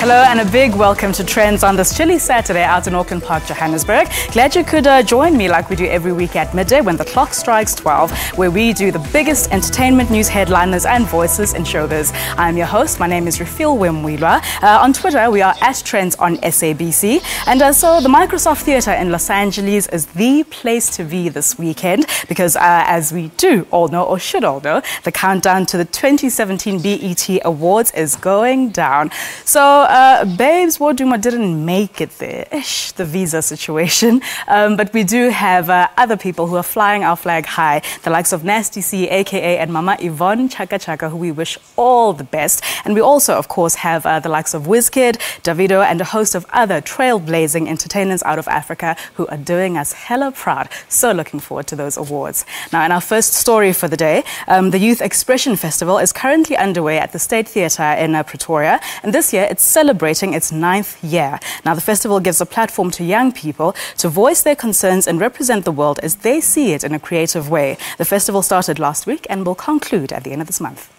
Hello and a big welcome to Trendz on this chilly Saturday out in Auckland Park, Johannesburg. Glad you could join me like we do every week at midday when the clock strikes 12, where we do the biggest entertainment news headliners and voices in showbiz. I'm your host. My name is Refil Wemwilwa. On Twitter, we are at Trendz on SABC. And so the Microsoft Theatre in Los Angeles is the place to be this weekend because as we do all know, or should all know, the countdown to the 2017 BET Awards is going down. So Babes Woduma didn't make it there. The visa situation. But we do have other people who are flying our flag high. The likes of Nasty C, aka and Mama Yvonne Chaka Chaka, who we wish all the best. And we also, of course, have the likes of Wizkid, Davido, and a host of other trailblazing entertainers out of Africa who are doing us hella proud. So looking forward to those awards. Now, in our first story for the day, the Youth Expression Festival is currently underway at the State Theatre in Pretoria. And this year, it's celebrating its 9th year. Now, the festival gives a platform to young people to voice their concerns and represent the world as they see it in a creative way. The festival started last week and will conclude at the end of this month.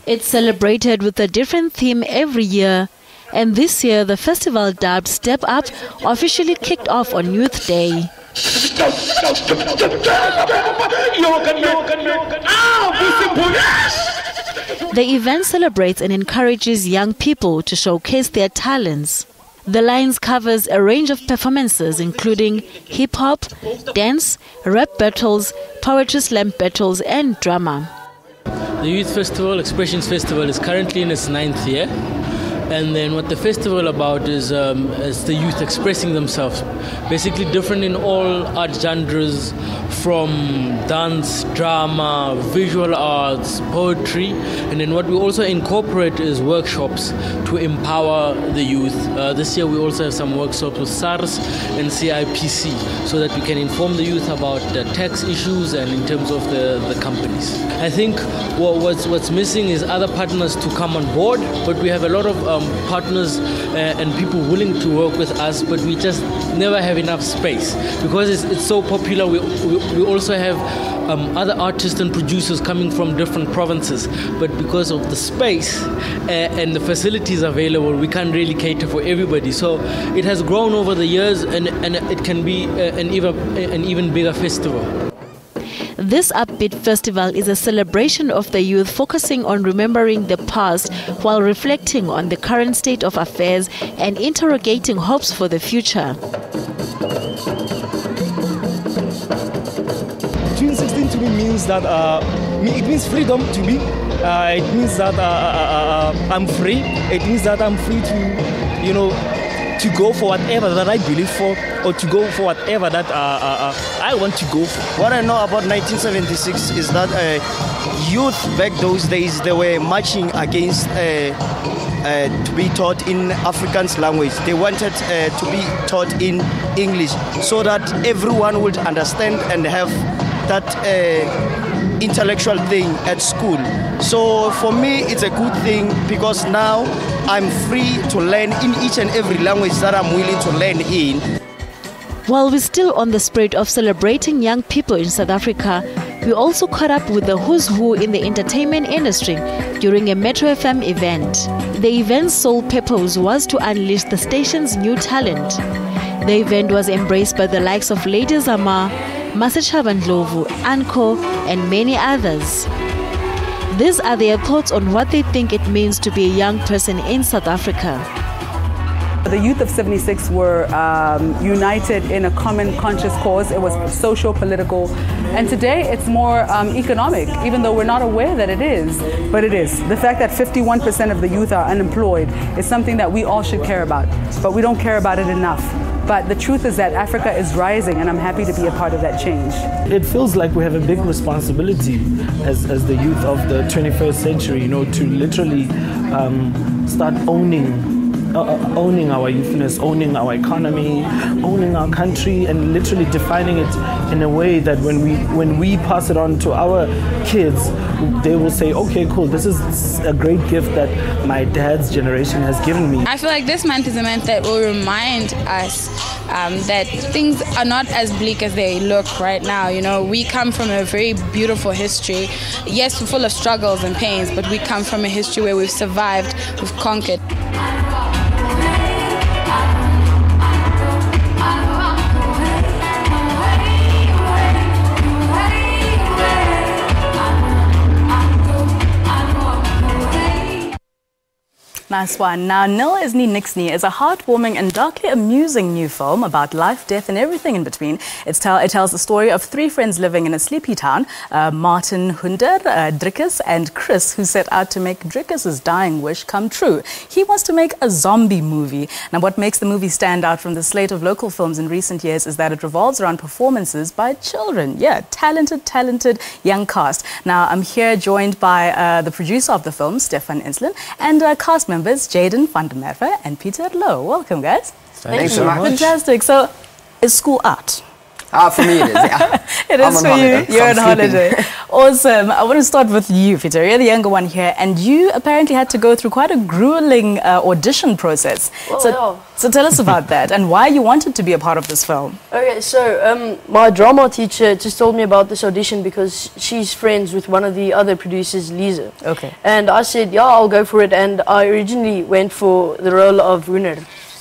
It's celebrated with a different theme every year. And this year, the festival dubbed Step Up officially kicked off on Youth Day. The event celebrates and encourages young people to showcase their talents. The Lines covers a range of performances including hip-hop, dance, rap battles, poetry slam battles and drama. The Youth Festival, Expressions Festival, is currently in its 9th year. And then what the festival about is the youth expressing themselves. Basically different in all art genres, from dance, drama, visual arts, poetry. And then what we also incorporate is workshops to empower the youth. This year we also have some workshops with SARS and CIPC so that we can inform the youth about the tax issues and in terms of the companies. I think what's missing is other partners to come on board, but we have a lot of partners and people willing to work with us, but we just never have enough space because it's so popular. We also have other artists and producers coming from different provinces, but because of the space and the facilities available, we can't really cater for everybody. So it has grown over the years, and it can be an even bigger festival. This upbeat festival is a celebration of the youth, focusing on remembering the past while reflecting on the current state of affairs and interrogating hopes for the future. June 16 to me means that it means freedom to me. It means that I'm free. It means that I'm free to, to go for whatever that I believe for, or to go for whatever that I want to go for. What I know about 1976 is that youth back those days, they were marching against to be taught in Afrikaans language. They wanted to be taught in English so that everyone would understand and have that intellectual thing at school. So for me, it's a good thing because now I'm free to learn in each and every language that I'm willing to learn in. While we're still on the spirit of celebrating young people in South Africa, we also caught up with the who's who in the entertainment industry during a Metro FM event. The event's sole purpose was to unleash the station's new talent. The event was embraced by the likes of Lady Zama, Masechaba Ndlovu, Anko, and many others. These are their thoughts on what they think it means to be a young person in South Africa. The youth of 76 were united in a common conscious cause. It was social, political, and today it's more economic, even though we're not aware that it is. But it is. The fact that 51% of the youth are unemployed is something that we all should care about, but we don't care about it enough. But the truth is that Africa is rising, and I'm happy to be a part of that change. It feels like we have a big responsibility as the youth of the 21st century, to literally start owning owning our youthness, owning our economy, owning our country, and literally defining it in a way that when we pass it on to our kids, they will say, okay, cool, this is a great gift that my dad's generation has given me. I feel like this month is a month that will remind us that things are not as bleak as they look right now. You know, we come from a very beautiful history. Yes, we're full of struggles and pains, but we come from a history where we've survived, we've conquered. Nice one. Now, Nil is Nie Niks Nie is a heartwarming and darkly amusing new film about life, death, and everything in between. It tells the story of three friends living in a sleepy town, Martin, Hunder, Drickus, and Chris, who set out to make Drickus's dying wish come true. He wants to make a zombie movie. Now, what makes the movie stand out from the slate of local films in recent years is that it revolves around performances by children. Yeah, talented young cast. Now, I'm here joined by the producer of the film, Stefan Inslin, and cast members Jaden van der Merwe and Peter Lowe. Welcome, guys. Thanks so much. Fantastic. So, is school out? For me it is, yeah. It is for you. You're on holiday. Awesome. I want to start with you, Peter. You're the younger one here, and you apparently had to go through quite a grueling audition process. So tell us about that and why you wanted to be a part of this film. Okay, so my drama teacher just told me about this audition because she's friends with one of the other producers, Lisa. Okay. And I said, yeah, I'll go for it. And I originally went for the role of Runer.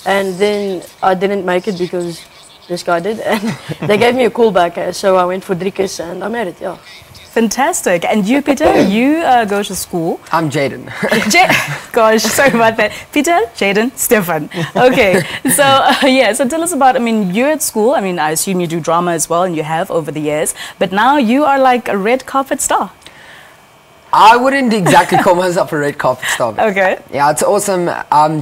And then I didn't make it because this guy did, and they gave me a call back, so I went for Drickus and I made it, yeah. Fantastic. And you, Peter, you go to school. I'm Jaden. Gosh, sorry about that. Peter, Jaden, Stefan. Okay, so tell us about, I mean, you're at school. I mean, I assume you do drama as well, and you have over the years, but now you are like a red carpet star. I wouldn't exactly call myself a red carpet star. Okay. Yeah, it's awesome.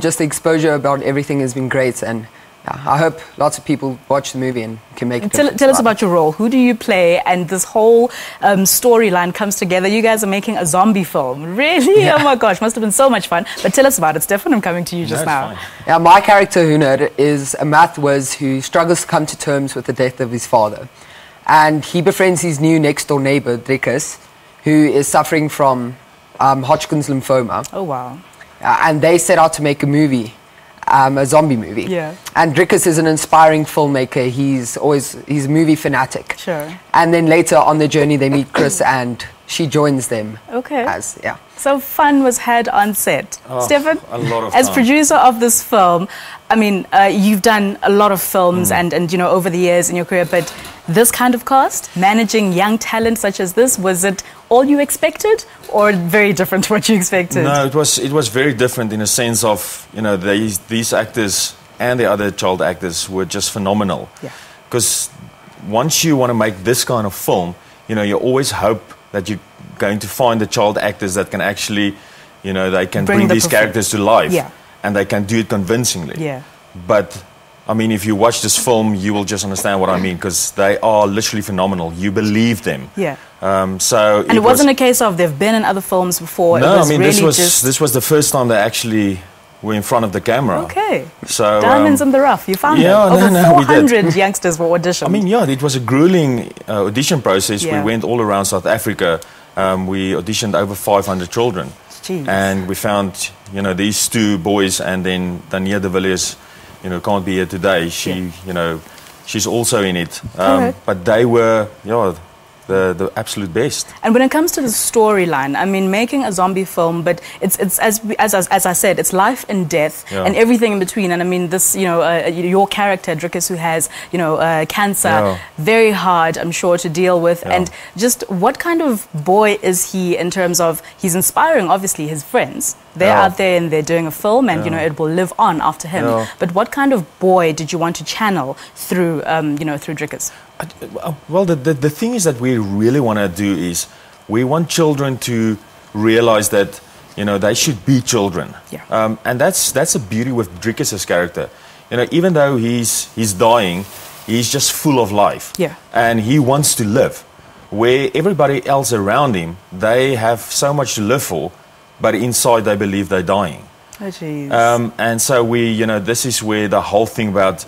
Just the exposure about everything has been great, and I hope lots of people watch the movie and can make it. Tell us about your role. Who do you play? And this whole storyline comes together. You guys are making a zombie film. Really? Yeah. Oh my gosh, must have been so much fun. But tell us about it. Stefan, I'm coming to you just now. Fine. Yeah, my character, Hunerd, is a math whiz who struggles to come to terms with the death of his father. And he befriends his new next-door neighbor, Drickus, who is suffering from Hodgkin's lymphoma. Oh, wow. And they set out to make a movie. A zombie movie. Yeah. And Drickus is an inspiring filmmaker. He's a movie fanatic. Sure. And then later on the journey they meet Chris and she joins them. Okay. Yeah. So fun was had on set. Oh, Stefan, a lot of as fun. producer of this film, I mean, you've done a lot of films and you know, over the years in your career, but this kind of cast, managing young talent such as this, was it all you expected or very different to what you expected? No, it was very different in a sense of, you know, these actors and the other child actors were just phenomenal. Yeah. Because once you want to make this kind of film, you know, you always hope that you're going to find the child actors that can actually, you know, they can bring these characters to life. Yeah. And they can do it convincingly. Yeah. But I mean, if you watch this film, you will just understand what I mean, because they are literally phenomenal. You believe them. Yeah. And it wasn't a case of they've been in other films before. No, it was I mean, really this was the first time they actually were in front of the camera. Okay. So diamonds in the rough. You found them. Over 400 youngsters were auditioned. I mean, yeah, it was a grueling audition process. Yeah. We went all around South Africa. We auditioned over 500 children. Jeez. And we found, you know, these two boys, and then Dania de Villiers, you know, can't be here today. She, you know, she's also in it. But they were, the absolute best. And when it comes to the storyline, I mean, making a zombie film, but it's as I said, it's life and death and everything in between. And I mean, this, you know, your character Drickus, who has, you know, cancer, very hard, I'm sure, to deal with. And just what kind of boy is he in terms of, he's inspiring, obviously, his friends. They're out there and they're doing a film, and you know, it will live on after him. But what kind of boy did you want to channel through, you know, through Drickus? Well, the thing is that we really want to do is we want children to realize that, you know, they should be children. Yeah. And that's the beauty with Drickus' character. You know, even though he's dying, he's just full of life. Yeah. And he wants to live. Where everybody else around him, they have so much to live for, but inside they believe they're dying. Oh, jeez. And so this is where the whole thing about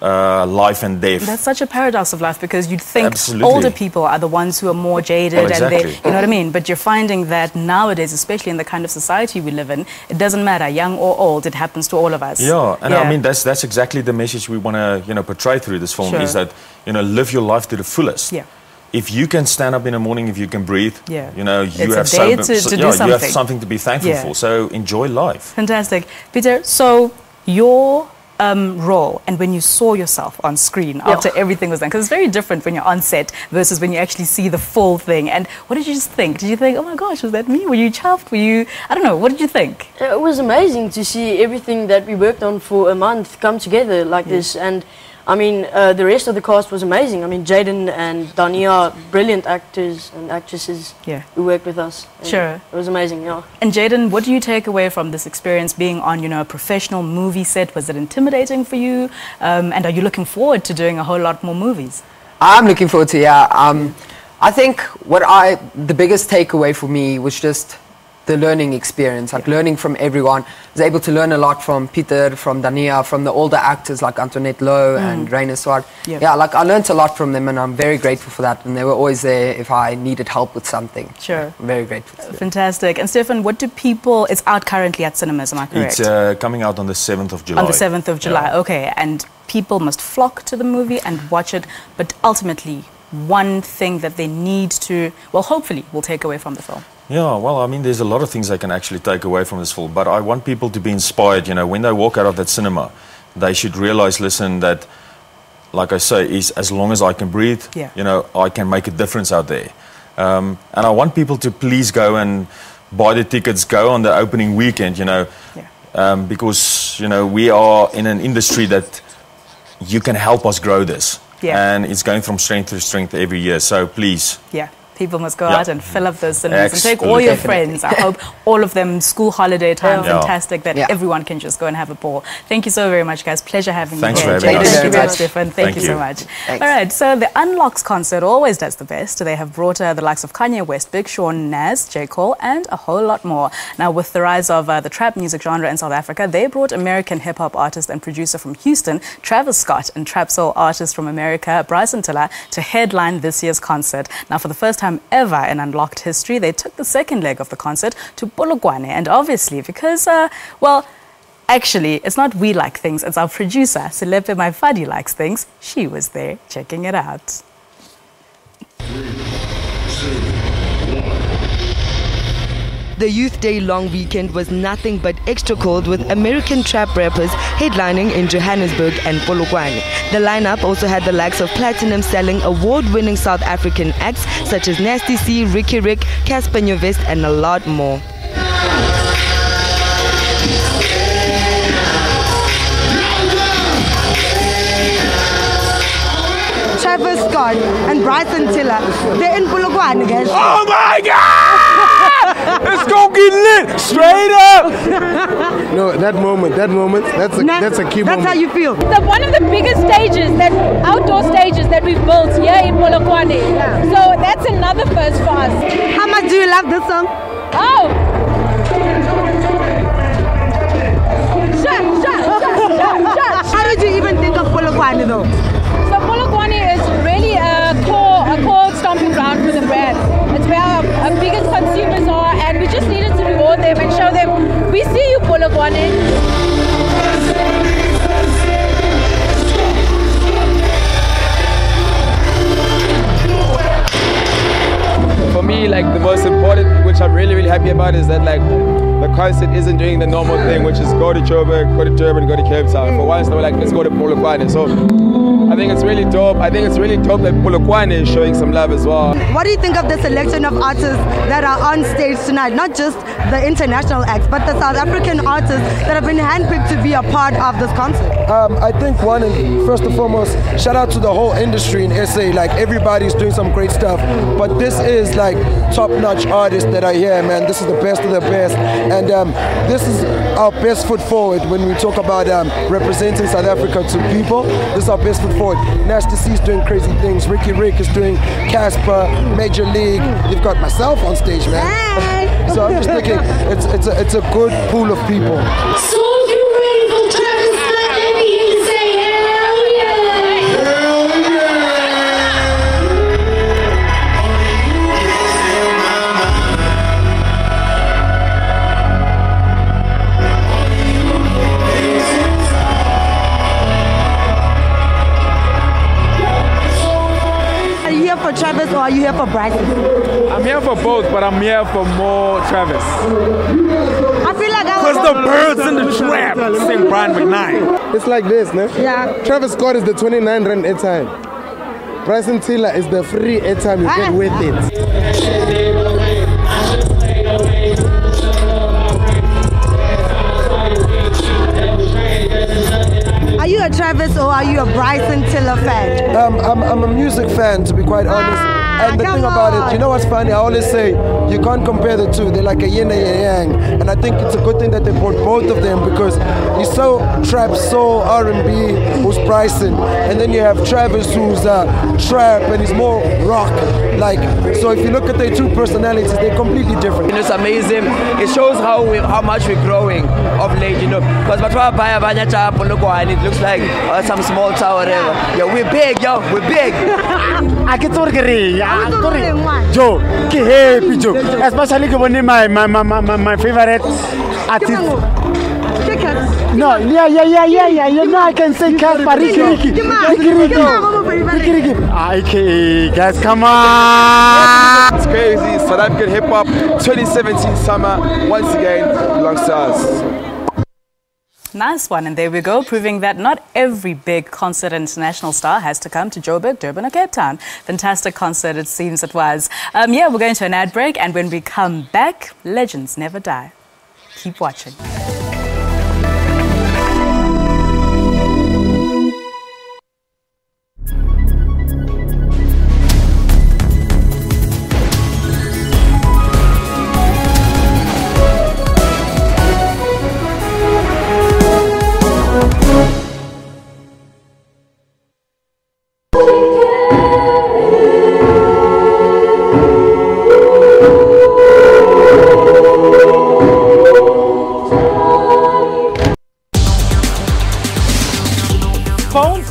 life and death. That's such a paradox of life, because you'd think Absolutely. older people are the ones who are more jaded, Well, exactly. and they, you know what I mean? But you're finding that nowadays, especially in the kind of society we live in, it doesn't matter, young or old, it happens to all of us. Yeah, and I mean that's exactly the message we want to portray through this film. Sure. Is that live your life to the fullest. Yeah. If you can stand up in the morning, if you can breathe, Yeah. you It's have a day to do you have something. something to be thankful Yeah. for. So enjoy life. Fantastic. Peter, so your role, and when you saw yourself on screen after everything was done, because it's very different when you're on set versus when you actually see the full thing. And what did you just think? Did you think, oh my gosh, was that me? Were you chuffed? Were you, I don't know, what did you think? It was amazing to see everything that we worked on for a month come together like this. And I mean, the rest of the cast was amazing. I mean, Jaden and Dania, brilliant actors and actresses who worked with us. And Sure. It was amazing, yeah. And Jaden, what do you take away from this experience being on, a professional movie set? Was it intimidating for you? And are you looking forward to doing a whole lot more movies? I'm looking forward to, I think the biggest takeaway for me was just the learning experience, like learning from everyone. I was able to learn a lot from Peter, from Dania, from the older actors like Antoinette Lowe and Raina Swart. Yeah, like I learned a lot from them, and I'm very grateful for that. And they were always there if I needed help with something. Sure. I'm very grateful to them. Fantastic. And Stefan, what do people, it's out currently at cinemas, am I correct? It's coming out on the 7th of July. On the 7th of July, okay. And people must flock to the movie and watch it, but ultimately, one thing that they need to, well, hopefully, will take away from the film. Yeah, well, I mean, there's a lot of things they can actually take away from this film, but I want people to be inspired, when they walk out of that cinema, they should realize, listen, that, like I say, is as long as I can breathe, I can make a difference out there. And I want people to please go and buy the tickets, go on the opening weekend, because, we are in an industry that you can help us grow this. Yeah. And it's going from strength to strength every year, so please. Yeah. People must go out and fill up those cinemas and take all your friends. I hope all of them, school holiday time, fantastic, that everyone can just go and have a ball. Thank you so very much, guys. Pleasure having you here. Thanks for having us. Thank you very much, Stefan. Thank you so much. Thanks. All right, so the Unlocks concert always does the best. They have brought the likes of Kanye West, Big Sean, Nas, J. Cole, and a whole lot more. Now, with the rise of the trap music genre in South Africa, they brought American hip-hop artist and producer from Houston, Travis Scott, and trap soul artist from America, Bryson Tiller, to headline this year's concert. Now, for the first time ever in Unlocked history, they took the second leg of the concert to Polokwane, and obviously because, well, actually, it's not we like things, it's our producer, Selepe Maifadi likes things. She was there checking it out. The Youth Day long weekend was nothing but extra cold, with American trap rappers headlining in Johannesburg and Polokwane. The lineup also had the likes of platinum-selling, award-winning South African acts such as Nasty C, Ricky Rick, Casper Nyovest, and a lot more. Travis Scott and Bryson Tiller, they're in Polokwane, guys. Oh my God! Let's go get lit, straight up! No, that moment, that's a key moment. That's how you feel. One of the biggest stages, outdoor stages that we've built here in Polokwane. Yeah. So that's another first for us. How much do you love this song? Oh! Shut. How did you even think of Polokwane though? So Polokwane is really a core stomping ground for the brand. It's where our biggest consumers are, and we just needed to reward them and show them, we see you, Polokwane. For me, like, the most important, which I'm really happy about, is that, like, the concert isn't doing the normal thing, which is go to Joburg, go to Durban, go to Cape Town. For once, they were like, let's go to Polokwane. So I think it's really dope. I think it's really dope that Polokwane is showing some love as well. What do you think of the selection of artists that are on stage tonight? Not just the international acts, but the South African artists that have been handpicked to be a part of this concert. I think first and foremost, shout out to the whole industry in SA. Like, everybody's doing some great stuff, but this is like top-notch artists that are here, man. This is the best of the best, and this is our best foot forward when we talk about representing South Africa to people. This is our best foot forward. Nasty C is doing crazy things. Ricky Rick is doing Casper, Major League. You've got myself on stage, man. Hey. So I'm just thinking it's a good pool of people. So if you're ready for Trendz, let me hear you say hell yeah! Hell yeah! Are you here for Travis or are you here for Bryson? I'm here for both, but I'm here for more Travis. I feel like because the birds in the trap sing Brian McKnight. It's like this, no? Yeah. Travis Scott is the 29 rand airtime. Bryson Tiller is the free airtime you get with it. Are you a Travis or are you a Bryson Tiller fan? I'm a music fan, to be quite honest. And the thing about it, you know what's funny? I always say you can't compare the two. They're like a yin and a yang. And I think it's a good thing that they brought both of them because he's so trap, soul, R&B, who's Bryson. And then you have Travis, who's trap, and he's more rock. Like, so if you look at their two personalities, they're completely different. It's amazing. It shows how much we're growing of late, you know. Because it looks like some small town, whatever. Yeah, we're big, yo, we're big. Joe, happy Joe. Especially my favorite artist. No, yeah. You know I can say cats, but Ricky. Guys, come on. It's crazy. South African hip hop 2017 summer once again belongs to us. Nice one, and there we go, proving that not every big concert international star has to come to Joburg, Durban or Cape Town. Fantastic concert it seems it was. Yeah, we're going to an ad break, and when we come back, legends never die. Keep watching.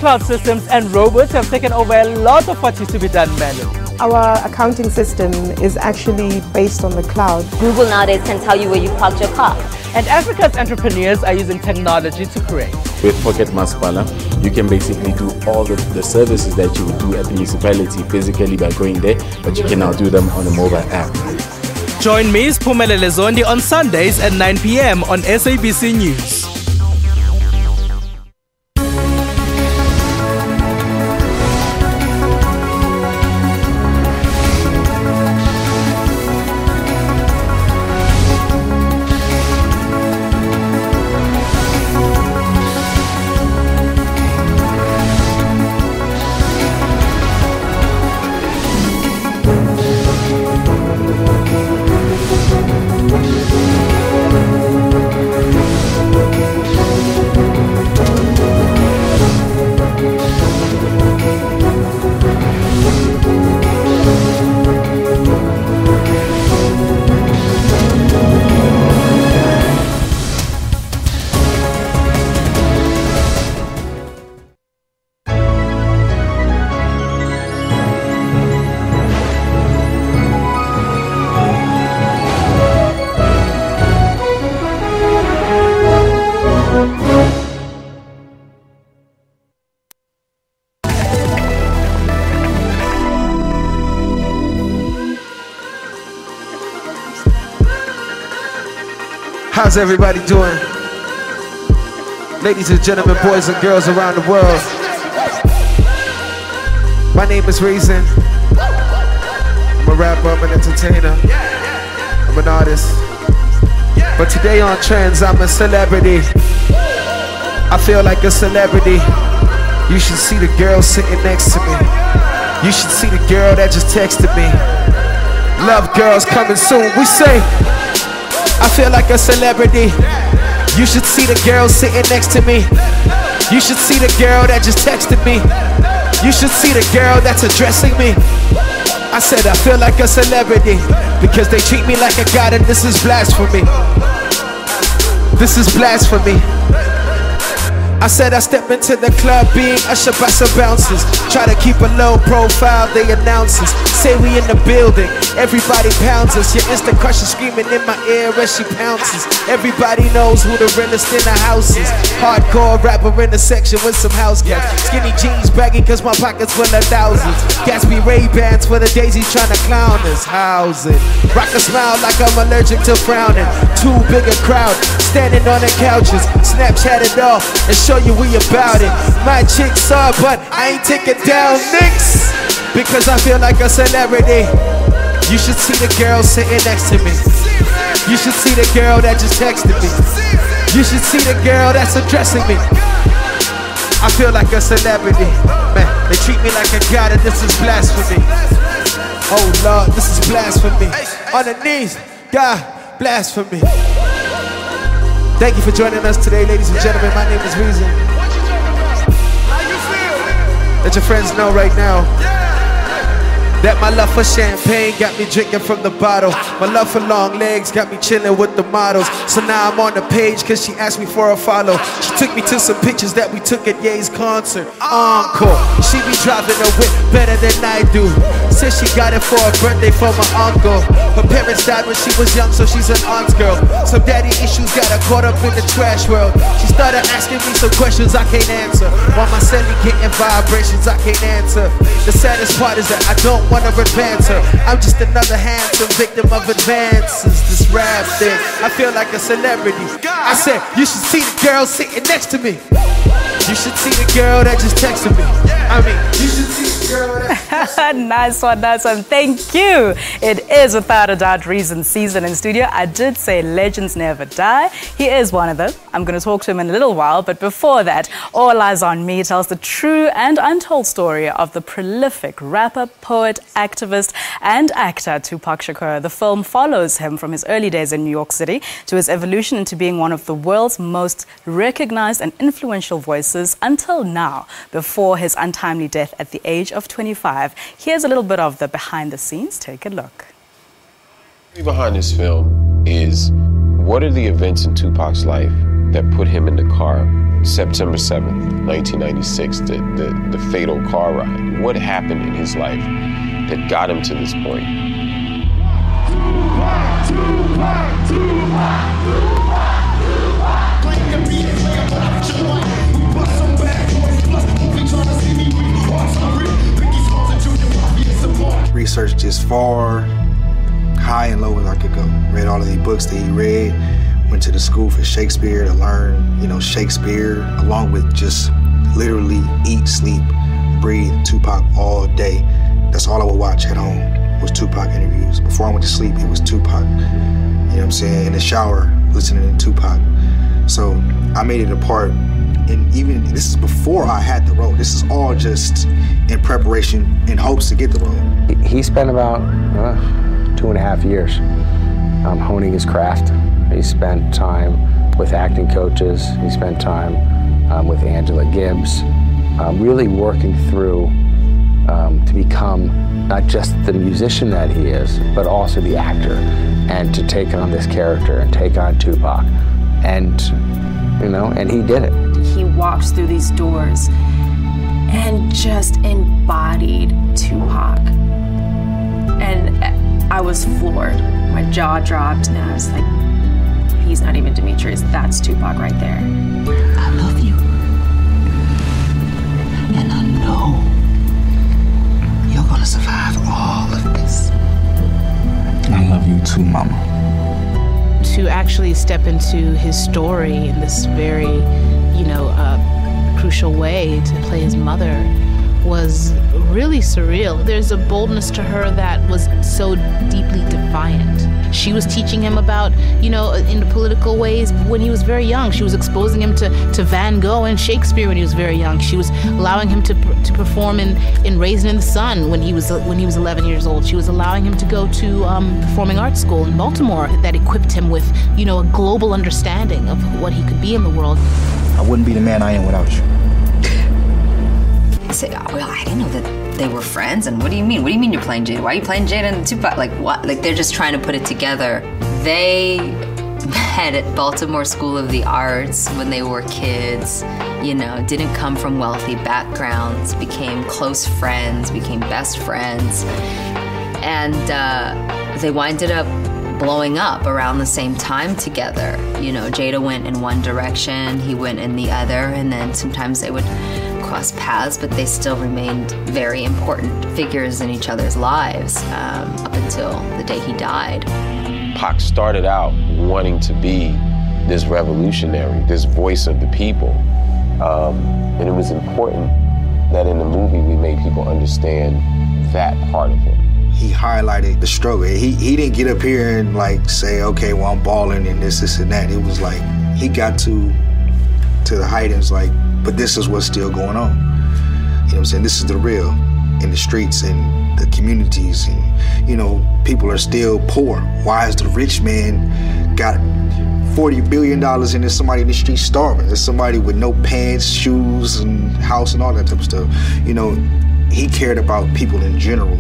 Cloud systems and robots have taken over a lot of what used to be done manually. Our accounting system is actually based on the cloud. Google nowadays can tell you where you parked your car. And Africa's entrepreneurs are using technology to create. With Pocket Masipala, you can basically do all the services that you would do at the municipality physically by going there, but you can now do them on a mobile app. Join me, Spumelele Zondi, on Sundays at 9 p.m. on SABC News. How's everybody doing? Ladies and gentlemen, boys and girls around the world. My name is Reason. I'm a rapper, I'm an entertainer. I'm an artist. But today on Trendz, I'm a celebrity. I feel like a celebrity. You should see the girl sitting next to me. You should see the girl that just texted me. Love girls coming soon. We say, I feel like a celebrity. You should see the girl sitting next to me. You should see the girl that just texted me. You should see the girl that's addressing me. I said I feel like a celebrity. because they treat me like a god and this is blasphemy. This is blasphemy. I said I step into the club being ushered by some bouncers. Try to keep a low profile, they announce us. Say we in the building, everybody pounds us. Your instant crush is screaming in my ear as she pounces. Everybody knows who the realest in the house is. Hardcore rapper in the section with some house cats. Skinny jeans baggy cause my pockets full of thousands. Gatsby Ray-Bans for the daisy trying to clown us. How's it? Rock a smile like I'm allergic to frowning. Too big a crowd, standing on the couches. Snapchat it off and show you we about it. My chick saw but I ain't taking down nicks because I feel like a celebrity. You should see the girl sitting next to me. You should see the girl that just texted me. You should see the girl that's addressing me. I feel like a celebrity. Man, they treat me like a god and this is blasphemy. Oh Lord, this is blasphemy. On the knees, God, blasphemy. Thank you for joining us today, ladies and gentlemen. My name is Reason. Let your friends know right now that my love for champagne got me drinking from the bottle. My love for long legs got me chilling with the models. So now I'm on the page cause she asked me for a follow. She took me to some pictures that we took at Ye's concert. Encore. She be driving a whip better than I do. Said she got it for a birthday for my uncle. Her parents died when she was young, so she's an aunt's girl. Some daddy issues got her caught up in the trash world. She started asking me some questions I can't answer. While my celly getting vibrations I can't answer. The saddest part is that I don't want to advance her. I'm just another handsome victim of advances. This rap thing, I feel like a celebrity. I said, you should see the girl sitting next to me. You should see the girl that just texted me. I mean, you should see the girl that... Nice one, nice one. Thank you. It is without a doubt Reason season in studio. I did say legends never die. He is one of them. I'm going to talk to him in a little while, but before that, All Eyes on Me tells the true and untold story of the prolific rapper, poet, activist, and actor Tupac Shakur. The film follows him from his early days in New York City to his evolution into being one of the world's most recognized and influential voices until now, before his untimely death at the age of 25. Here's a little bit of the behind the scenes. Take a look. Behind this film is what are the events in Tupac's life that put him in the car September 7th, 1996, the fatal car ride. What happened in his life that got him to this point? Researched as far, high and low as I could go. Read all of the books that he read. Went to the school for Shakespeare to learn, Shakespeare, along with just literally eat, sleep, breathe Tupac all day. That's all I would watch at home was Tupac interviews. Before I went to sleep, it was Tupac. You know what I'm saying? In the shower, listening to Tupac. So I made it a part, and even this is before I had the role. This is all just in preparation in hopes to get the role. He spent about 2.5 years honing his craft. He spent time with acting coaches. He spent time with Angela Gibbs, really working through to become not just the musician that he is, but also the actor, and to take on this character and take on Tupac. And, and he did it. He walks through these doors and just embodied Tupac. And I was floored. My jaw dropped, and I was like, he's not even Demetrius, that's Tupac right there. I love you. And I know you're gonna survive all of this. I love you too, Mama. To actually step into his story in this very, crucial way to play his mother was really surreal. There's a boldness to her that was so deeply defiant. She was teaching him about, in the political ways when he was very young. She was exposing him to Van Gogh and Shakespeare when he was very young. She was allowing him to perform in Raisin in the Sun when he was 11 years old. She was allowing him to go to performing arts school in Baltimore that equipped him with, a global understanding of what he could be in the world. I wouldn't be the man I am without you. I said, well, I didn't know that they were friends. And what do you mean? What do you mean you're playing Jada? Why are you playing Jada and Tupac? Like what? Like they're just trying to put it together. They met at Baltimore School of the Arts when they were kids, you know, didn't come from wealthy backgrounds, became close friends, became best friends. And they winded up blowing up around the same time together. You know, Jada went in one direction, he went in the other, and then sometimes they would cross paths, but they still remained very important figures in each other's lives up until the day he died. Pac started out wanting to be this revolutionary, this voice of the people. And it was important that in the movie we made people understand that part of him. He highlighted the struggle. He didn't get up here and like say, okay, well, I'm balling and this and that. It was like he got to the height and was like, but this is what's still going on. You know what I'm saying? This is the real in the streets and the communities, and you know, people are still poor. Why is the rich man got $40 billion and there's somebody in the street starving? There's somebody with no pants, shoes, and house and all that type of stuff. You know, he cared about people in general.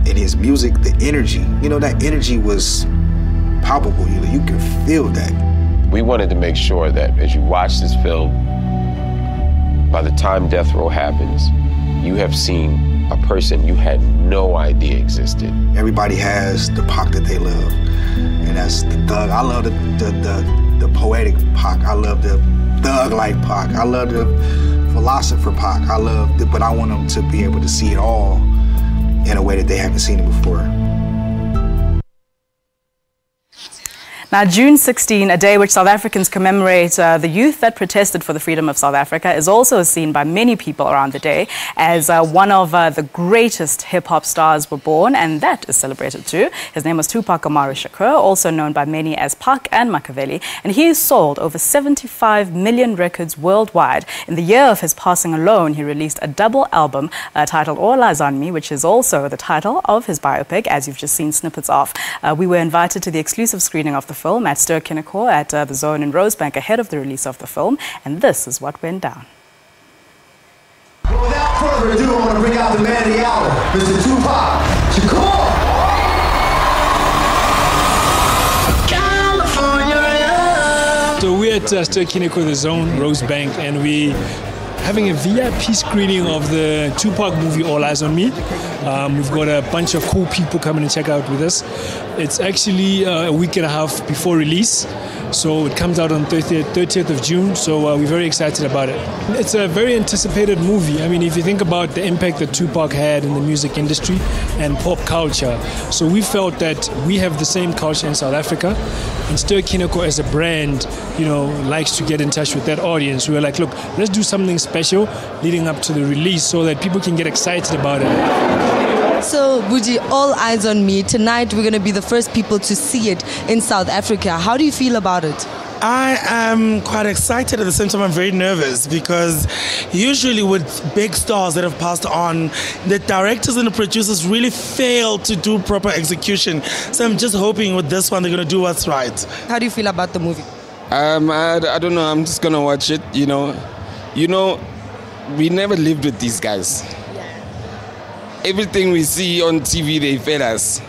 In his music, the energy, you know, that energy was palpable. You can feel that. We wanted to make sure that as you watch this film, by the time death row happens, you have seen a person you had no idea existed. Everybody has the Pac that they love, and that's the thug. I love the poetic Pac. I love the thug-like Pac. I love the philosopher Pac. But I want them to be able to see it all in a way that they haven't seen it before. Now, June 16, a day which South Africans commemorate the youth that protested for the freedom of South Africa, is also seen by many people around the day as one of the greatest hip-hop stars were born, and that is celebrated too. His name was Tupac Amaru Shakur, also known by many as Pac and Machiavelli, and he sold over 75 million records worldwide. In the year of his passing alone, he released a double album titled All Eyes on Me, which is also the title of his biopic, as you've just seen snippets of. We were invited to the exclusive screening of the film at Ster-Kinekor at the Zone in Rosebank ahead of the release of the film, and this is what went down. Well, without further ado, I want to bring out the man of the hour, Mr. Tupac Shakur. So we're at Ster-Kinekor, the Zone, Rosebank, and we having a VIP screening of the Tupac movie All Eyes on Me. We've got a bunch of cool people coming and check out with us. It's actually a week and a half before release, so it comes out on 30th of June, so we're very excited about it. It's a very anticipated movie. I mean, if you think about the impact that Tupac had in the music industry and pop culture, so we felt that we have the same culture in South Africa, and Ster-Kinekor as a brand, you know, likes to get in touch with that audience. We were like, look, let's do something special leading up to the release so that people can get excited about it. So, Buji, All Eyes on Me. Tonight we're going to be the first people to see it in South Africa. How do you feel about it? I am quite excited. At the same time, I'm very nervous because usually with big stars that have passed on, the directors and the producers really fail to do proper execution. So I'm just hoping with this one they're going to do what's right. How do you feel about the movie? I don't know. I'm just going to watch it, you know. You know, we never lived with these guys. Everything we see on TV, they fed us.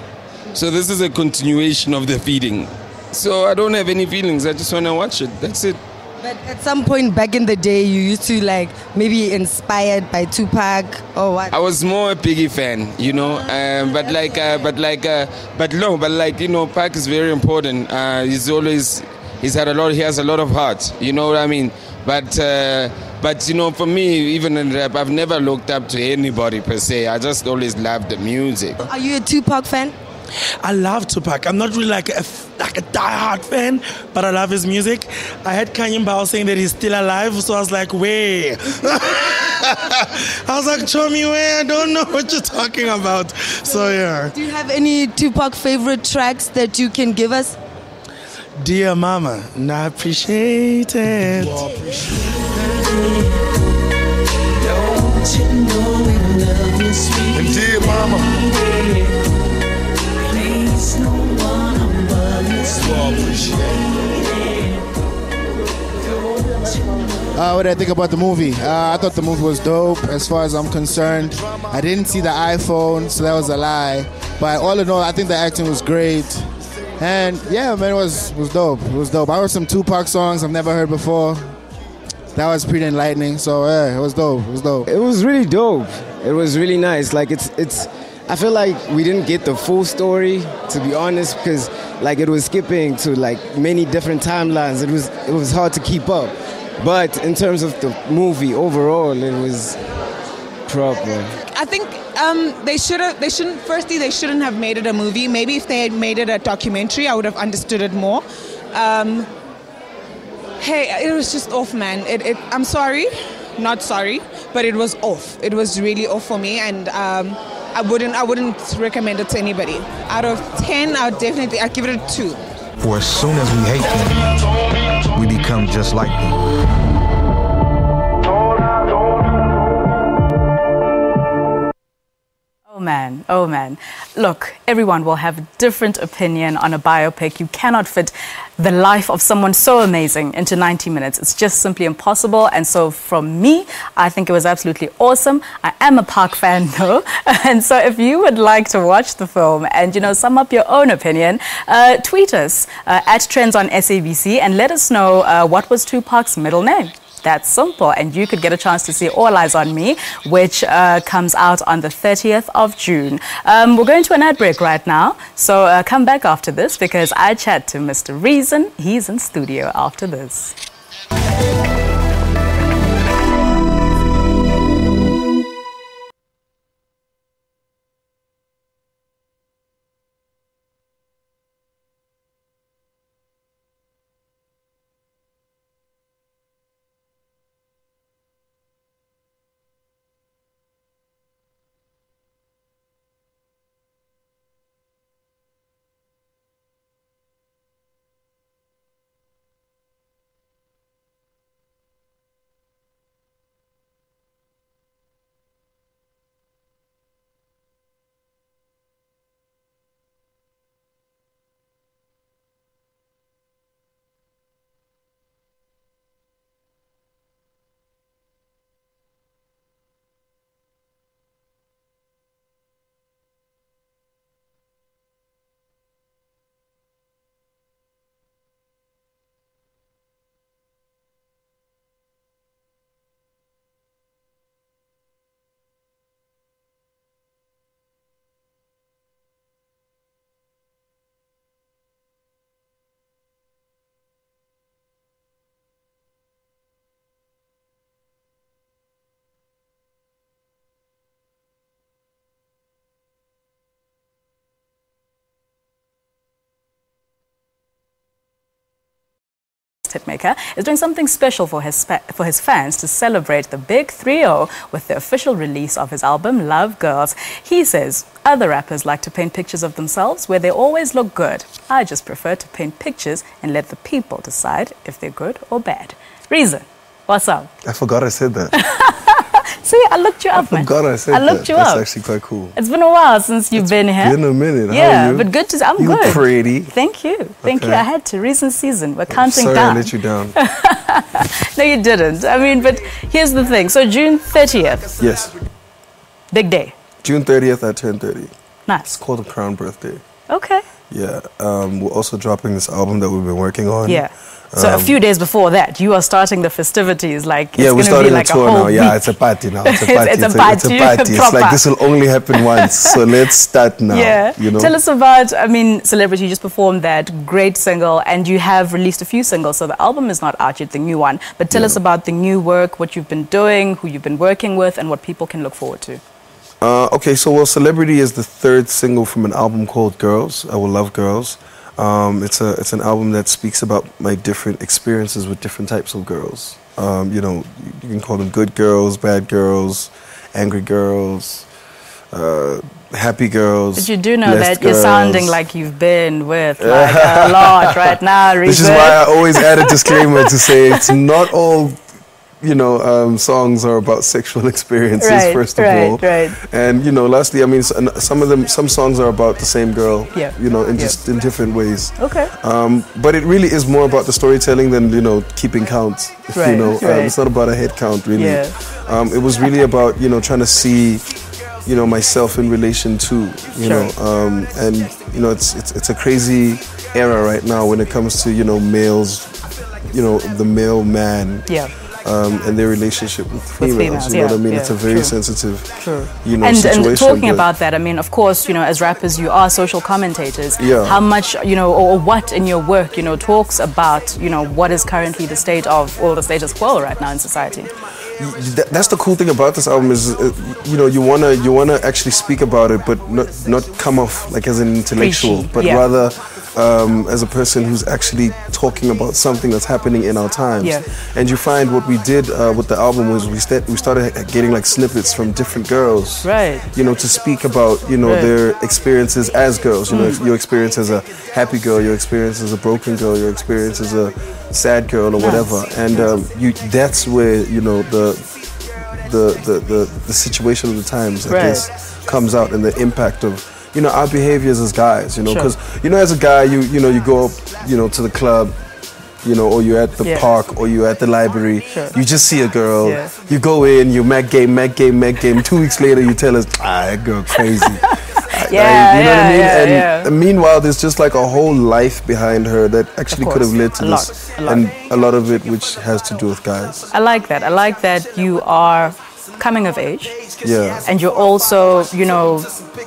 So this is a continuation of the feeding. So I don't have any feelings. I just want to watch it. That's it. But at some point back in the day, you used to like maybe inspired by Tupac or what? I was more a Biggie fan, you know. But you know, Pac is very important. He has a lot of heart. You know what I mean? But you know, for me, even in rap, I've never looked up to anybody per se. I just always loved the music. Are you a Tupac fan? I love Tupac. I'm not really like a die-hard fan, but I love his music. I heard Kanye Bao saying that he's still alive, so I was like, wait. I was like, show me where, I don't know what you're talking about. So yeah. Do you have any Tupac favorite tracks that you can give us? Dear Mama, I appreciate it. And dear Mama. What did I think about the movie? I thought the movie was dope as far as I'm concerned. I didn't see the iPhone, so that was a lie. But all in all, I think the acting was great. And yeah, man, it was dope. It was dope. I heard some Tupac songs I've never heard before. That was pretty enlightening. So yeah, it was dope. It was dope. It was really dope. It was really nice. Like it's. I feel like we didn't get the full story, to be honest, because like it was skipping to like many different timelines. It was hard to keep up. But in terms of the movie overall, it was proper. I think they shouldn't have made it a movie. Maybe if they had made it a documentary, I would have understood it more. Hey, it was just off, man. I'm sorry, not sorry, but it was off. It was really off for me, and I wouldn't recommend it to anybody. Out of 10, I'd give it a 2. For as soon as we hate them, we become just like them. Oh man. Look, everyone will have a different opinion on a biopic. You cannot fit the life of someone so amazing into 90 minutes. It's just simply impossible. And so from me, I think it was absolutely awesome. I am a Park fan though. And so if you would like to watch the film and, sum up your own opinion, tweet us at Trendz on SABC and let us know what was Tupac's middle name. That's simple, and you could get a chance to see All Eyes on Me, which comes out on the 30th of June. We're going to an ad break right now, so come back after this because I chat to Mr. Reason. He's in studio after this. Hitmaker is doing something special for his fans to celebrate the big 3-0 with the official release of his album Love Girls. He says other rappers like to paint pictures of themselves where they always look good. I just prefer to paint pictures and let the people decide if they're good or bad. Reason, what's up? I forgot I said that. See, I looked you up, man. I forgot I said that. I looked you up. That's actually quite cool. It's been a while since you've been here. It's been a minute. Yeah, how are you? But good to see. I'm You're good. pretty. Thank you. Thank you. I had to. Reason season. We're counting Sorry down. I let you down. No, you didn't. I mean, but here's the thing. So June 30th. Yes. Big day. June 30th at 10:30. Nice. It's called a Crown Birthday. Okay. Yeah. We're also dropping this album that we've been working on. Yeah. So a few days before that, you are starting the festivities. Like, yeah, we're starting like a tour now. week. Yeah, it's a party now. It's a party. It's a party. It's like this will only happen once. So let's start now. Yeah. You know? Tell us about, Celebrity. You just performed that great single and you have released a few singles. So the album is not out yet, the new one. But tell us about the new work, what you've been doing, who you've been working with, and what people can look forward to. Okay, so Celebrity is the third single from an album called Girls. I Will Love Girls. It's an album that speaks about my different experiences with different types of girls. You know, you can call them good girls, bad girls, angry girls, happy girls. But you do know that girls. you're sounding like you've been with like a lot right now. Which is why I always add a disclaimer to say it's not all songs are about sexual experiences, first of all. Right. And, lastly, I mean, some songs are about the same girl, just in different ways. Okay. But it really is more about the storytelling than, keeping count. It's not about a head count, really. Yeah. It was really about, trying to see, myself in relation to, and, it's a crazy era right now when it comes to, males, the male man. Yeah. And their relationship with females. You know what I mean? It's a very sensitive, situation. And talking about that, I mean, of course, as rappers, you are social commentators. Yeah. How much, or what in your work, talks about, what is currently the state of, or the status quo right now in society? That's the cool thing about this album is, you wanna actually speak about it, but not come off like as an intellectual, but rather as a person who's actually talking about something that's happening in our times. Yeah. And you find what we did with the album was we started getting like snippets from different girls, right? To speak about their experiences as girls. Your experience as a happy girl, your experience as a broken girl, your experience as a sad girl or whatever. And that's where the situation of the times, I guess, comes out, and the impact of our behaviors as guys, because as a guy, you go up, to the club, or you're at the park, or you're at the library, you just see a girl, you go in, you mag game, 2 weeks later you tell us, that girl crazy. You know what I mean? And meanwhile, there's just like a whole life behind her that actually could have led to this, and a lot of it which has to do with guys. I like that you are coming of age, and you're also,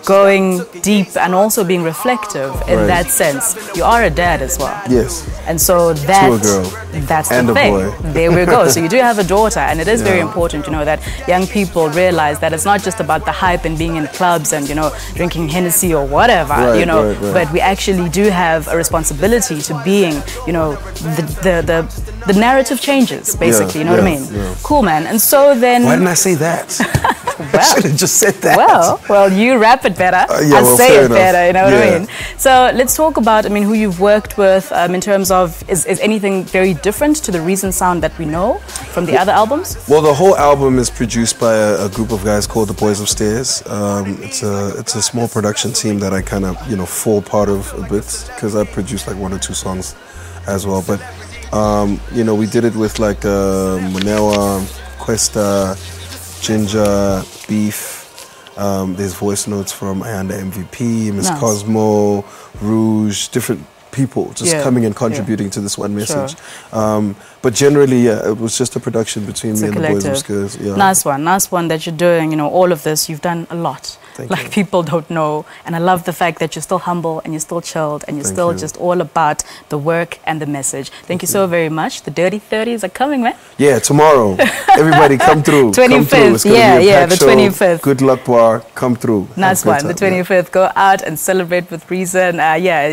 going deep and also being reflective in that sense. You are a dad as well. Yes. And so to a girl. That's and the thing. A boy. There we go. So you do have a daughter, and it is very important, that young people realize that it's not just about the hype and being in clubs and, drinking Hennessy or whatever, but we actually do have a responsibility to being, the narrative changes, basically, you know what I mean? Yeah. Cool, man. And so then... Why didn't I say that? I should have just said that. Well, you rap it better. I say it better, you know what I mean? So let's talk about, who you've worked with in terms of, is anything very different to the recent sound that we know from the other albums? Well, the whole album is produced by a group of guys called the Boys Upstairs. It's a small production team that I kind of, fall part of a bit, because I produced like 1 or 2 songs as well. But, we did it with like Monewa, Questa, Ginger, Beef. There's voice notes from Ayanda MVP, Miss Cosmo, Rouge, different people just coming and contributing to this one message. But generally, it was just a production between me and the Boys Upstairs. Nice one that you're doing, all of this. You've done a lot. Thank you. People don't know. And I love the fact that you're still humble and you're still chilled and you're still just all about the work and the message. Thank you so very much. The Dirty 30s are coming, man. Yeah, tomorrow. Everybody come through. 25th. Come through. It's gonna be a packed the 25th. Good luck, Bar. Come through. Nice one. The 25th. Go out and celebrate with reason.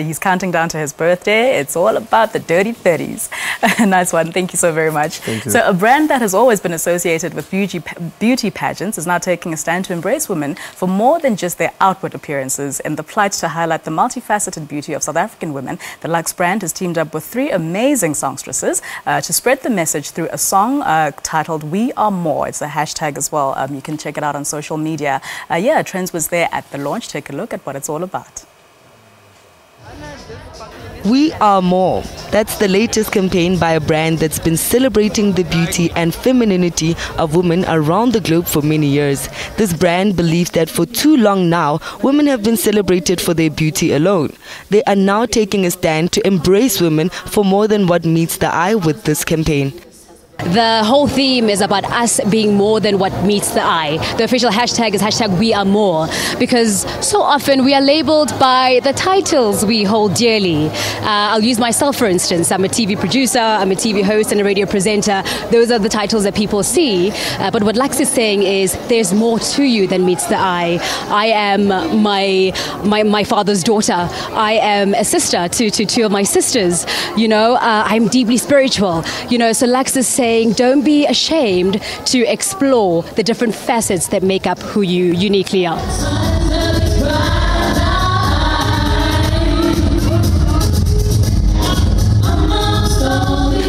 He's counting down to his birthday. It's all about the Dirty 30s. Nice one. Thank you so very much. Thank you. So a brand that has always been associated with beauty pageants is now taking a stand to embrace women for more than just their outward appearances. In the plight to highlight the multifaceted beauty of South African women, the Lux brand has teamed up with 3 amazing songstresses to spread the message through a song titled We Are More. It's a hashtag as well. You can check it out on social media. Trendz was there at the launch. Take a look at what it's all about. We Are More. That's the latest campaign by a brand that's been celebrating the beauty and femininity of women around the globe for many years. This brand believes that for too long now, women have been celebrated for their beauty alone. They are now taking a stand to embrace women for more than what meets the eye with this campaign. The whole theme is about us being more than what meets the eye. The official hashtag is hashtag We Are More, because so often we are labeled by the titles we hold dearly. I'll use myself for instance. I'm a TV producer, I'm a TV host and a radio presenter. Those are the titles that people see. But what Lux is saying is there's more to you than meets the eye. I am my father's daughter. I am a sister to 2 of my sisters. I'm deeply spiritual. So Lux is saying don't be ashamed to explore the different facets that make up who you uniquely are.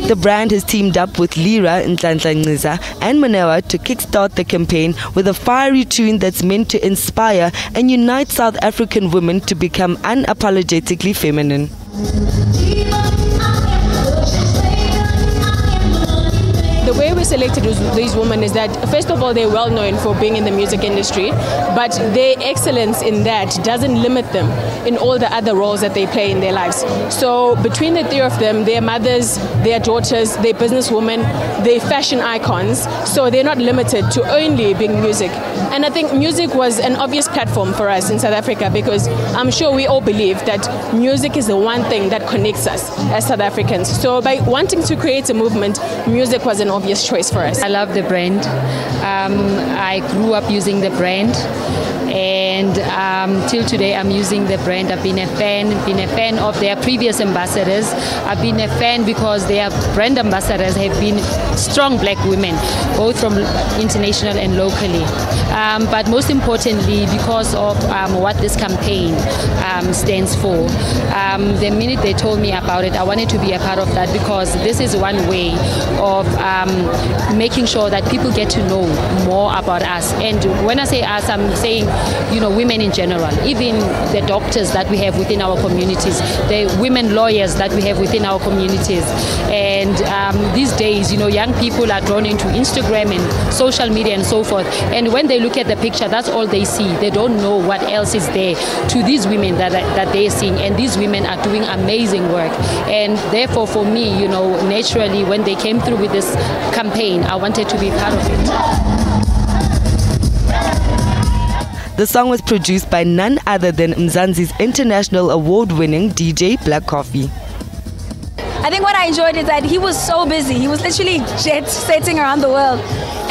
The the brand has teamed up with Lira Nhlanhla and Manewa to kickstart the campaign with a fiery tune that's meant to inspire and unite South African women to become unapologetically feminine. The way we selected these women is that, first of all, they're well known for being in the music industry, but their excellence in that doesn't limit them in all the other roles that they play in their lives. So between the three of them, they're mothers, they're daughters, they're businesswomen, they're fashion icons, so they're not limited to only being music. And I think music was an obvious platform for us in South Africa, because I'm sure we all believe that music is the one thing that connects us as South Africans. So by wanting to create a movement, music was an obvious choice for us. I love the brand. I grew up using the brand, and till today I'm using the brand. I've been a fan of their previous ambassadors. I've been a fan because their brand ambassadors have been strong black women, both from international and locally. But most importantly, because of what this campaign stands for. The minute they told me about it, I wanted to be a part of that, because this is one way of making sure that people get to know more about us. And when I say us, I'm saying, women in general, even the doctors that we have within our communities, the women lawyers that we have within our communities. And these days, young people are drawn into Instagram and social media and so forth. And when they look at the picture, that's all they see. They don't know what else is there to these women that they're seeing. And these women are doing amazing work. And therefore, for me, naturally, when they came through with this campaign, I wanted to be part of it. The song was produced by none other than Mzansi's international award-winning DJ Black Coffee. I think what I enjoyed is that he was so busy. He was literally jet-setting around the world,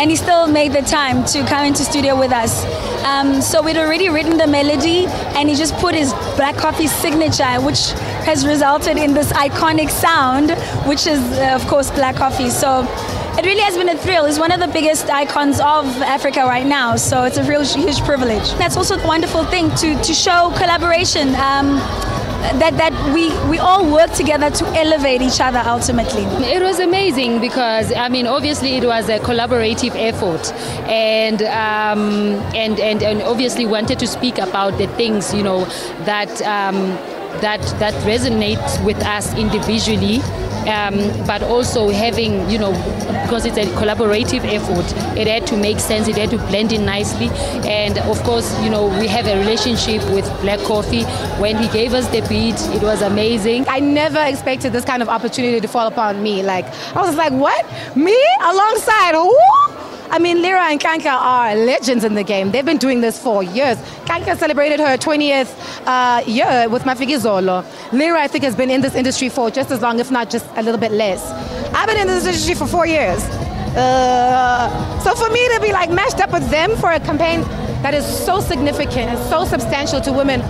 and he still made the time to come into studio with us. So we'd already written the melody, and he just put his Black Coffee signature, which has resulted in this iconic sound, which is, of course, Black Coffee. So it really has been a thrill. He's one of the biggest icons of Africa right now, so it's a real huge privilege. That's also the wonderful thing, to show collaboration, that we all work together to elevate each other ultimately. It was amazing because, obviously it was a collaborative effort, and obviously wanted to speak about the things, that resonate with us individually. But also having, because it's a collaborative effort, it had to make sense, it had to blend in nicely. And of course, we have a relationship with Black Coffee. When he gave us the beat, it was amazing. I never expected this kind of opportunity to fall upon me. I was like, what? Me? Alongside who? Lira and Kanka are legends in the game. They've been doing this for years. Kanka celebrated her 20th year with Mafikizolo. Lira, I think, has been in this industry for just as long, if not just a little bit less. I've been in this industry for 4 years. So for me to be matched up with them for a campaign that is so significant and so substantial to women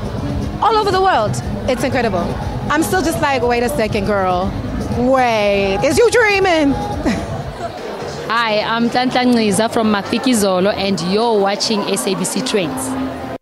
all over the world, it's incredible. I'm still just wait a second, girl. Wait, is you dreaming? Hi, I'm Nhlanhla from Mafikizolo, and you're watching SABC Trendz.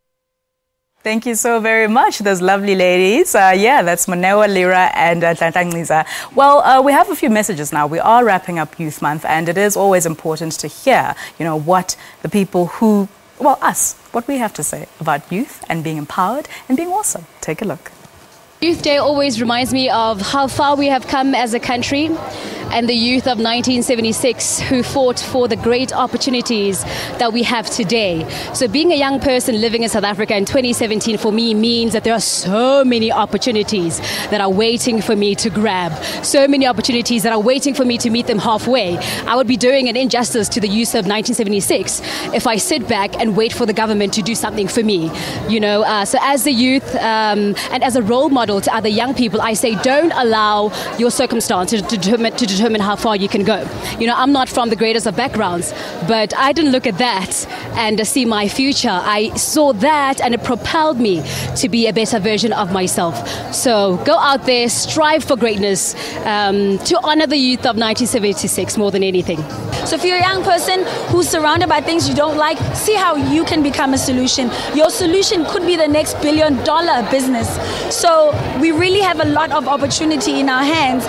Thank you so very much, those lovely ladies. That's Manewa, Lira, and Nhlanhla. Well, we have a few messages now. We are wrapping up Youth Month, and it is always important to hear, what the people who, us, what we have to say about youth and being empowered and being awesome. Take a look. Youth Day always reminds me of how far we have come as a country, and the youth of 1976 who fought for the great opportunities that we have today. So being a young person living in South Africa in 2017 for me means that there are so many opportunities that are waiting for me to grab, so many opportunities that are waiting for me to meet them halfway. I would be doing an injustice to the youth of 1976 if I sit back and wait for the government to do something for me. So as the youth and as a role model to other young people, I say don't allow your circumstance to determine how far you can go. I'm not from the greatest of backgrounds, but I didn't look at that and see my future. I saw that and it propelled me to be a better version of myself. So go out there, strive for greatness, to honor the youth of 1976 more than anything. So if you're a young person who's surrounded by things you don't like, see how you can become a solution. Your solution could be the next $1 billion business. So we really have a lot of opportunity in our hands.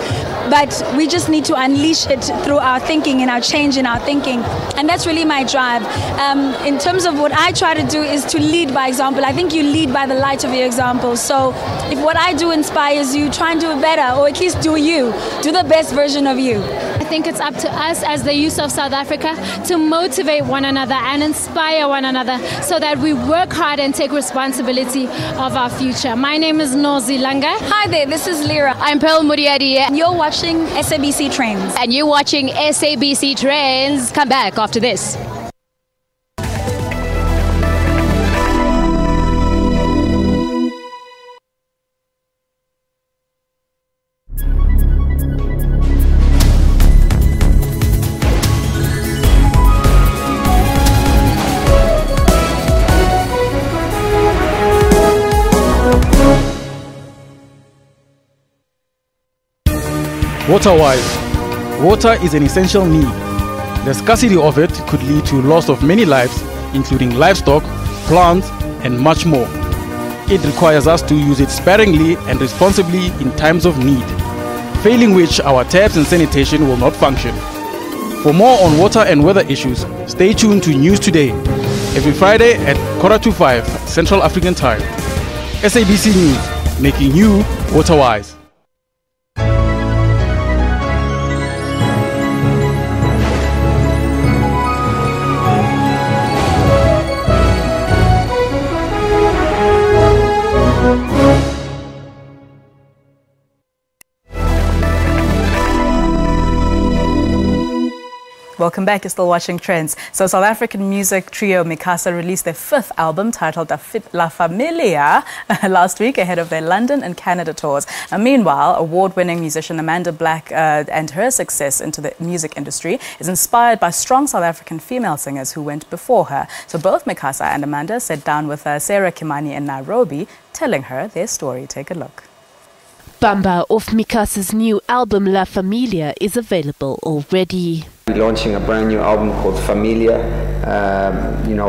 but we just need to unleash it through our thinking and our change in our thinking. And that's really my drive. In terms of what I try to do is to lead by example. I think you lead by the light of your example. So if what I do inspires you, try and do it better, or at least do you. Do the best version of you. I think it's up to us as the youth of South Africa to motivate one another and inspire one another so that we work hard and take responsibility of our future. My name is Nozi Langa. Hi there, this is Lyra. I'm Pearl Muriadi. And you're watching SABC Trendz. And you're watching SABC Trendz. Come back after this. Water-wise, water is an essential need. The scarcity of it could lead to loss of many lives, including livestock, plants, and much more. It requires us to use it sparingly and responsibly in times of need, failing which our taps and sanitation will not function. For more on water and weather issues, stay tuned to News Today, every Friday at 4:45 Central African Time. SABC News, making you water-wise. Welcome back. You're still watching Trendz. So South African music trio Mikasa released their 5th album titled La Familia last week ahead of their London and Canada tours. Now, meanwhile, award-winning musician Amanda Black and her success into the music industry is inspired by strong South African female singers who went before her. So both Mikasa and Amanda sat down with Sarah Kimani in Nairobi, telling her their story. Take a look. Bamba of Mikasa's new album La Familia is available already. We're launching a brand new album called Familia.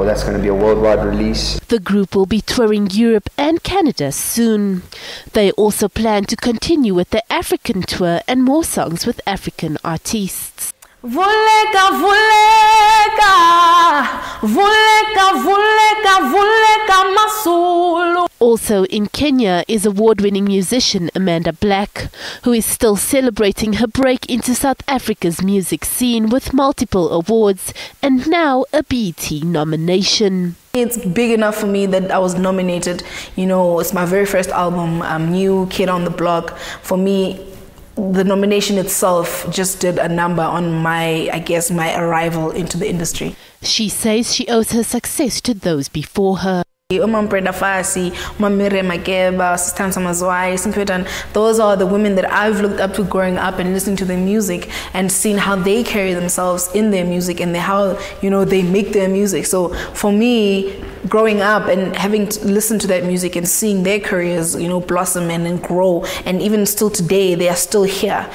That's going to be a worldwide release. The group will be touring Europe and Canada soon. They also plan to continue with the African tour and more songs with African artists. Vuleka, vuleka, vuleka, vuleka, vuleka, masulu. Also in Kenya is award-winning musician Amanda Black, who is still celebrating her break into South Africa's music scene with multiple awards and now a BET nomination. It's big enough for me that I was nominated. It's my very first album. I'm new kid on the block. For me, the nomination itself just did a number on my arrival into the industry. She says she owes her success to those before her. Those are the women that I've looked up to growing up and listening to their music and seeing how they carry themselves in their music and how they make their music. So for me, growing up and having to listen to that music and seeing their careers blossom and then grow, and even still today they are still here.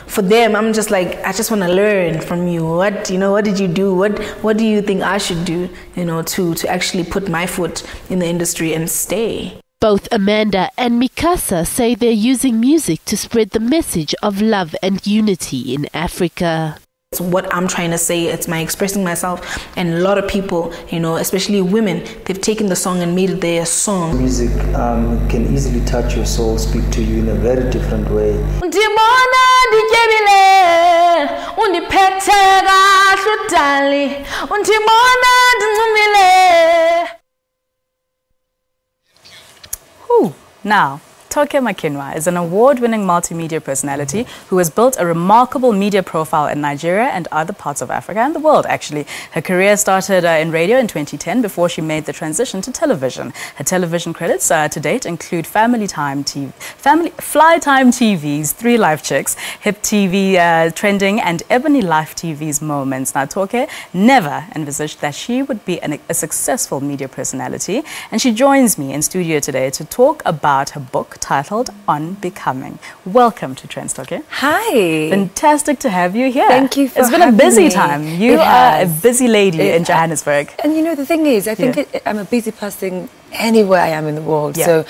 For them, I'm just like, I just want to learn from you. What did you do? What do you think I should do to actually put my foot in the industry and stay? Both Amanda and Mikasa say they're using music to spread the message of love and unity in Africa. It's what I'm trying to say. It's my expressing myself, and a lot of people, especially women, they've taken the song and made it their song. Music can easily touch your soul, speak to you in a very different way. Now, Toke Makinwa is an award-winning multimedia personality who has built a remarkable media profile in Nigeria and other parts of Africa and the world, actually. Her career started in radio in 2010 before she made the transition to television. Her television credits to date include Flytime TV's 3 Live Chicks, Hip TV Trending, and Ebony Life TV's Moments. Now, Toke never envisaged that she would be a successful media personality, and she joins me in studio today to talk about her book titled On Becoming. Welcome to Trendz, Toke. Hi. Fantastic to have you here. Thank you for It's been a busy time. You are a busy lady in Johannesburg. And the thing is, I think I'm a busy person anywhere I am in the world. Yeah. So,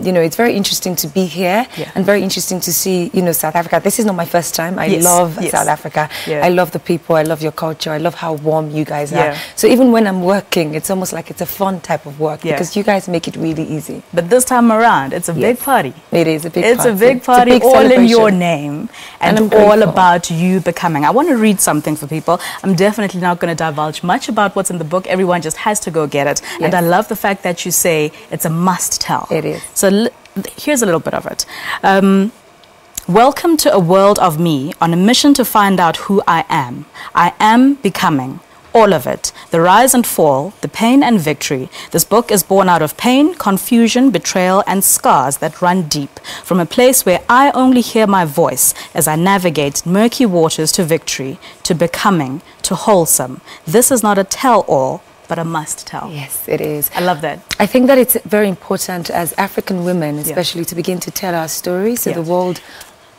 you know, it's very interesting to be here and very interesting to see, you know, South Africa. This is not my first time. I love South Africa. I love the people. I love your culture. I love how warm you guys are. So even when I'm working, it's almost like it's a fun type of work because you guys make it really easy. But this time around, it's a big party. It is a big party. It's a big party, big all in your celebration. name and all about you becoming. I want to read something for people. I'm definitely not going to divulge much about what's in the book. Everyone just has to go get it. And I love the fact that you say it's a must-tell. It is. So here's a little bit of it. Welcome to a world of me on a mission to find out who I am. I am becoming. All of it, the rise and fall, the pain and victory. This book is born out of pain, confusion, betrayal, and scars that run deep, from a place where I only hear my voice as I navigate murky waters to victory, to becoming, to wholesome. This is not a tell-all, but a must-tell. Yes, it is. I love that. I think that it's very important as African women, especially, to begin to tell our story so the world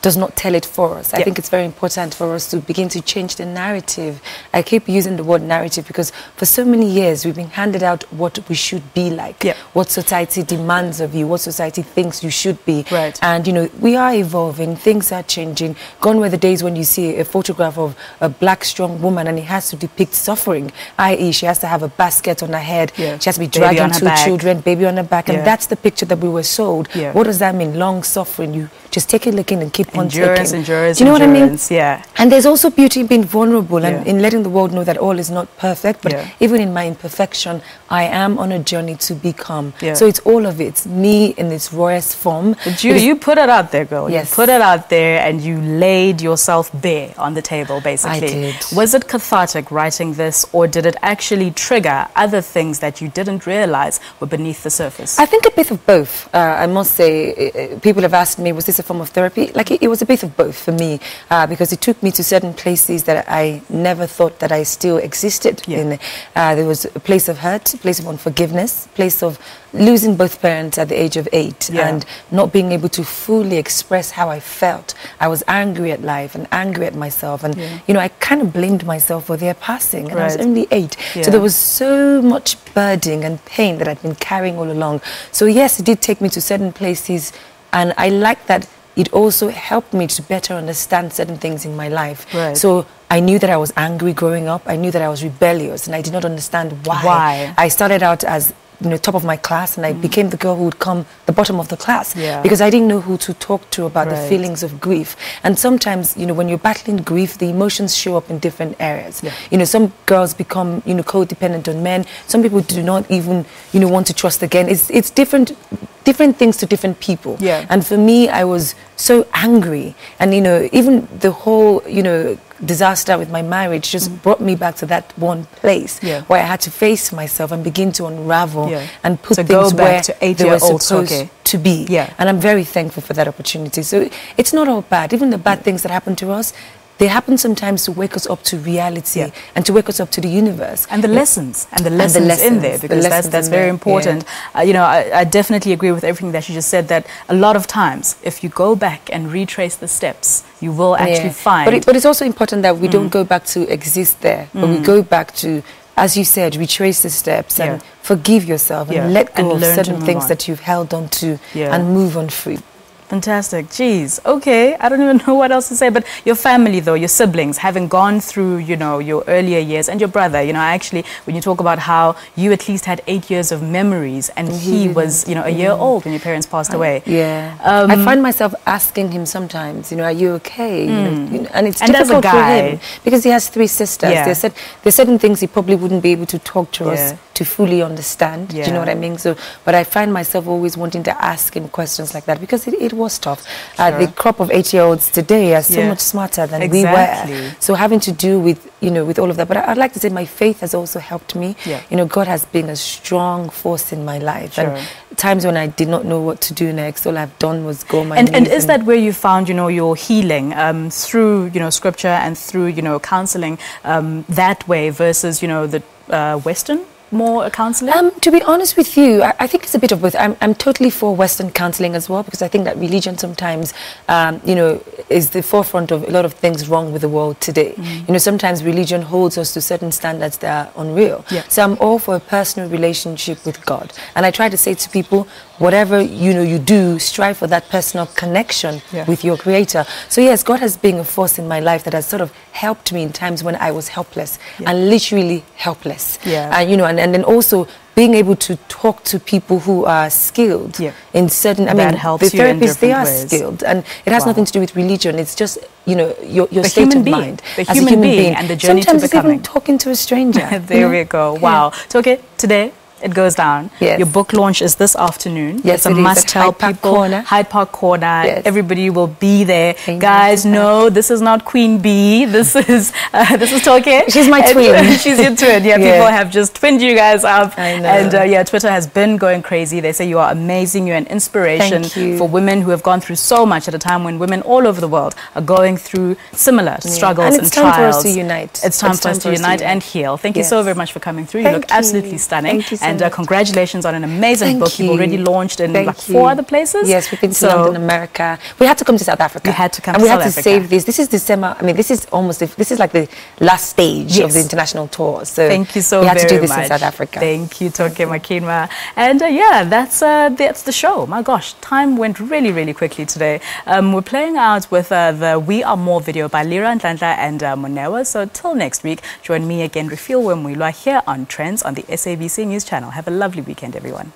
does not tell it for us. I think it's very important for us to begin to change the narrative. I keep using the word narrative because for so many years we've been handed out what we should be like, what society demands of you, what society thinks you should be. And, you know, we are evolving, things are changing. Gone were the days when you see a photograph of a black, strong woman and it has to depict suffering, i.e. she has to have a basket on her head, she has to be dragging two children, baby on her back, and that's the picture that we were sold. What does that mean? Long suffering. You just take a look in and keep endurance. Do you know what I mean? Yeah. And there's also beauty in being vulnerable and in letting the world know that all is not perfect, but even in my imperfection, I am on a journey to become. So it's all of it, me in its rawest form. But you put it out there, girl. Yes. You put it out there and you laid yourself bare on the table, basically. I did. Was it cathartic writing this, or did it actually trigger other things that you didn't realize were beneath the surface? I think a bit of both. I must say, people have asked me, was this a form of therapy? Like, it was a bit of both for me, because it took me to certain places that I never thought that I still existed in. There was a place of hurt, a place of unforgiveness, a place of losing both parents at the age of 8 and not being able to fully express how I felt. I was angry at life and angry at myself, and you know, I kind of blamed myself for their passing, and I was only 8. So there was so much burden and pain that I'd been carrying all along. So yes, it did take me to certain places, and I like that it also helped me to better understand certain things in my life. So I knew that I was angry growing up. I knew that I was rebellious, and I did not understand why. I started out as, you know, top of my class, and I became the girl who would come the bottom of the class because I didn't know who to talk to about the feelings of grief. And sometimes, you know, when you're battling grief, the emotions show up in different areas. You know, some girls become, you know, codependent on men. Some people do not even, you know, want to trust again. It's different things to different people. And for me, I was so angry, and, you know, even the whole, you know, disaster with my marriage just brought me back to that one place where I had to face myself and begin to unravel and put things where they were supposed to be. And I'm very thankful for that opportunity. So it's not all bad. Even the bad things that happen to us, they happen sometimes to wake us up to reality and to wake us up to the universe. And the lessons. And the lessons in there, because that's very important. You know, I definitely agree with everything that you just said, that a lot of times, if you go back and retrace the steps, you will actually find... But it's also important that we don't go back to exist there, but we go back to, as you said, retrace the steps and forgive yourself and let go of certain things that you've held on to and move on free. Fantastic. Jeez. Okay. I don't even know what else to say. But your family, though, your siblings, having gone through, you know, your earlier years, and your brother, you know, actually, when you talk about how you at least had 8 years of memories, and he was, you know, a year old when your parents passed away. I find myself asking him sometimes, you know, are you okay? You know, and it's and difficult for him because he has 3 sisters. There's certain things he probably wouldn't be able to talk to us to fully understand. Do you know what I mean? So, but I find myself always wanting to ask him questions like that because it was tough. The crop of 8-year-olds today are so much smarter than we were. So having to do with, you know, with all of that. But I'd like to say my faith has also helped me. You know, God has been a strong force in my life. And times when I did not know what to do next, all I've done was go on my knees. And is that where you found, you know, your healing through, you know, scripture and through, you know, counseling that way versus, you know, the Western more counseling? To be honest with you, I think it's a bit of both. I'm totally for Western counseling as well, because I think that religion sometimes, is the forefront of a lot of things wrong with the world today. Sometimes religion holds us to certain standards that are unreal. Yeah. So I'm all for a personal relationship with God. And I try to say to people, whatever, you do, strive for that personal connection with your Creator. So yes, God has been a force in my life that has sort of helped me in times when I was helpless and literally helpless. And then also being able to talk to people who are skilled in certain, the therapists, they are skilled, and it has nothing to do with religion. It's just, your state of mind. The human being and the journey to becoming. Sometimes it's even talking to a stranger. There we go. Wow. So, okay, today it goes down. Yes. Your book launch is this afternoon. Yes, it's a must tell people. Hyde Park Corner. Yes. Everybody will be there. Guys, no, this is not Queen Bee. This is Toke. She's my twin. She's your twin. Yeah, people have just twinned you guys up. I know. And Twitter has been going crazy. They say you are amazing. You're an inspiration for women who have gone through so much at a time when women all over the world are going through similar struggles and trials. It's time for us to unite. It's time for us to unite and heal. Thank you so very much for coming through. You look absolutely stunning. Thank you so and much. Congratulations on an amazing book. You. You've already launched in like 4 other places. Yes, we've been to London, America. We had to come to South Africa. We had to come and to we South had to Africa. save this. This is December. This is like the last stage of the international tour. So thank you so we very much. had to do this in South Africa. Thank you, Toke Makinwa. And that's the show. My gosh, time went really, really quickly today. We're playing out with the We Are More video by Lira Nhlanhla and Monewa. So till next week, join me again, Refill Wemwilwa, here on Trendz on the SABC News Channel. Have a lovely weekend, everyone.